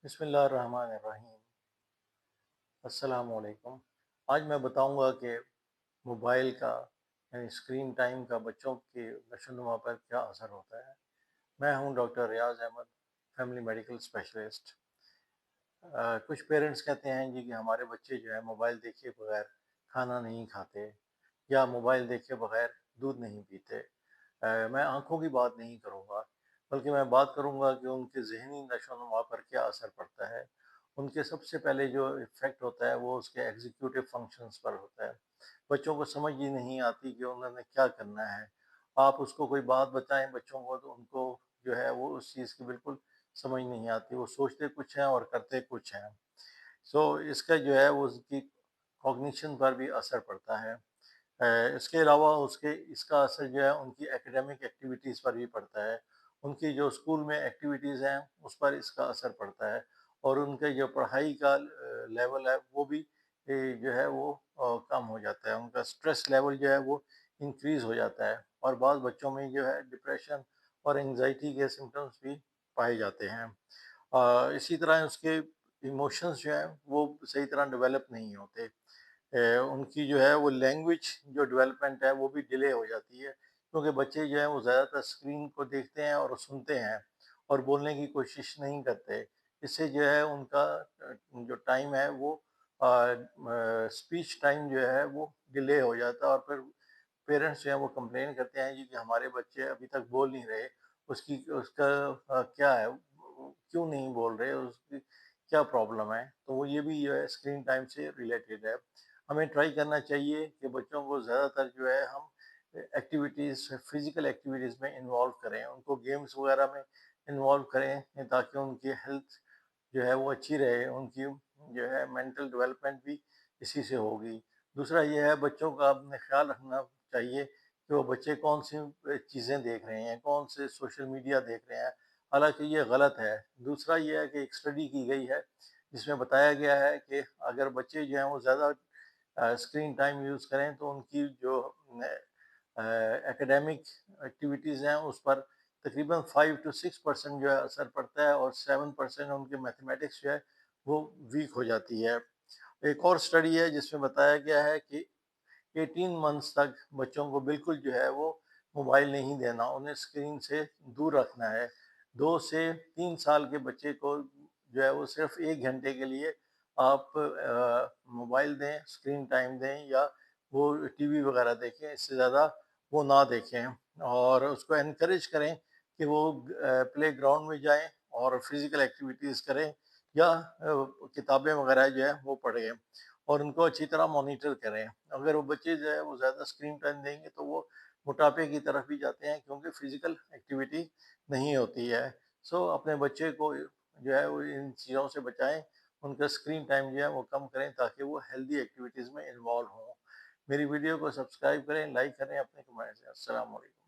بسم اللہ الرحمن الرحیم۔ السلام علیکم۔ آج میں بتاؤں گا کہ موبائل کا یعنی اسکرین ٹائم کا بچوں کی نشو و نما پر کیا اثر ہوتا ہے۔ میں ہوں doctor Riyaz Ahmad, family medical specialist. کچھ پیرنٹس کہتے ہیں جی کہ ہمارے بچے جو ہے موبائل دیکھے بغیر کھانا نہیں کھاتے یا موبائل دیکھے بغیر دودھ نہیں پیتے۔ میں آنکھوں کی بات نہیں کروں گا، بلکہ میں بات کروں گا کہ ان کے ذہنی نشو و نما پر کیا اثر پڑتا ہے۔ ان کے سب سے پہلے جو افیکٹ ہوتا ہے وہ اس کے ایگزیکیوٹیو فنکشنز پر ہوتا ہے۔ بچوں کو سمجھ ہی نہیں آتی کہ انہوں نے کیا کرنا ہے۔ آپ اس کو کوئی بات بتائیں بچوں کو تو ان کو جو ہے وہ اس چیز کی بالکل سمجھ نہیں آتی، وہ سوچتے کچھ ہیں اور کرتے کچھ ہیں۔ اس کا جو ہے وہ اس کی کوگنیشن پر بھی اثر پڑتا ہے۔ اس کے علاوہ اس کا اثر جو ہے ان کی ایکیڈیمک ایکٹیویٹیز پر بھی پڑتا ہے۔ ان کی جو اسکول میں ایکٹیویٹیز ہیں اس پر اس کا اثر پڑتا ہے، اور ان کے جو پڑھائی کا لیول ہے وہ بھی جو ہے وہ کم ہو جاتا ہے۔ ان کا سٹریس لیول جو ہے وہ انکریز ہو جاتا ہے، اور بعض بچوں میں جو ہے ڈپریشن اور انگزائٹی کے سمٹمز بھی پائے جاتے ہیں۔ اسی طرح اس کے ایموشنز جو ہیں وہ صحیح طرح ڈیولپ نہیں ہوتے۔ ان کی جو ہے وہ لینگویج جو ڈیولپمنٹ ہے وہ بھی ڈیلے ہو جاتی ہے، کیونکہ بچے جو ہیں وہ زیادہ تر اسکرین کو دیکھتے ہیں اور سنتے ہیں اور بولنے کی کوشش نہیں کرتے۔ اس سے جو ہے ان کا جو ٹائم ہے وہ اسپیچ ٹائم جو ہے وہ ڈیلے ہو جاتا ہے، اور پھر پیرنٹس جو ہیں وہ کمپلین کرتے ہیں جی کہ ہمارے بچے ابھی تک بول نہیں رہے، اس کا کیا ہے، کیوں نہیں بول رہے، اس کی کیا پرابلم ہے۔ تو وہ یہ بھی جو ہے اسکرین ٹائم سے ریلیٹڈ ہے۔ ہمیں ٹرائی کرنا چاہیے کہ بچوں کو زیادہ تر جو ہے ہم ایکٹیویٹیز، فزیکل ایکٹیویٹیز میں انوالو کریں، ان کو گیمز وغیرہ میں انوالو کریں، تاکہ ان کی ہیلتھ جو ہے وہ اچھی رہے، ان کی جو ہے مینٹل ڈیولپمنٹ بھی اسی سے ہوگی۔ دوسرا یہ ہے بچوں کا اپنے خیال رکھنا چاہیے کہ وہ بچے کون سی چیزیں دیکھ رہے ہیں، کون سے سوشل میڈیا دیکھ رہے ہیں، حالانکہ یہ غلط ہے۔ دوسرا یہ ہے کہ ایک اسٹڈی کی گئی ہے جس میں بتایا گیا ہے کہ اگر بچے جو ہیں وہ زیادہ اسکرین ٹائم یوز کریں تو ان کی جو ایکیڈیمک ایکٹیویٹیز ہیں اس پر تقریباً 5 سے 6% جو ہے اثر پڑتا ہے، اور 7% ان کے میتھمیٹکس جو ہے وہ ویک ہو جاتی ہے۔ ایک اور اسٹڈی ہے جس میں بتایا گیا ہے کہ 18 منتھس تک بچوں کو بالکل جو ہے وہ موبائل نہیں دینا، انہیں اسکرین سے دور رکھنا ہے۔ 2 سے 3 سال کے بچے کو جو ہے وہ صرف 1 گھنٹے کے لیے آپ موبائل دیں، اسکرین ٹائم دیں، یا وہ ٹی وی وغیرہ دیکھیں، اس سے زیادہ وہ نہ دیکھیں، اور اس کو انکریج کریں کہ وہ پلے گراؤنڈ میں جائیں اور فزیکل ایکٹیویٹیز کریں، یا کتابیں وغیرہ جو ہے وہ پڑھیں، اور ان کو اچھی طرح مانیٹر کریں۔ اگر وہ بچے جو ہے وہ زیادہ اسکرین ٹائم دیں گے تو وہ موٹاپے کی طرف بھی جاتے ہیں، کیونکہ فزیکل ایکٹیویٹی نہیں ہوتی ہے۔ اپنے بچے کو جو ہے وہ ان چیزوں سے بچائیں، ان کا اسکرین ٹائم جو ہے وہ کم کریں تاکہ وہ ہیلدی ایکٹیویٹیز میں انوالو ہوں۔ میری ویڈیو کو سبسکرائب کریں، لائک کریں، اپنے کمنٹ دیں۔ السلام علیکم۔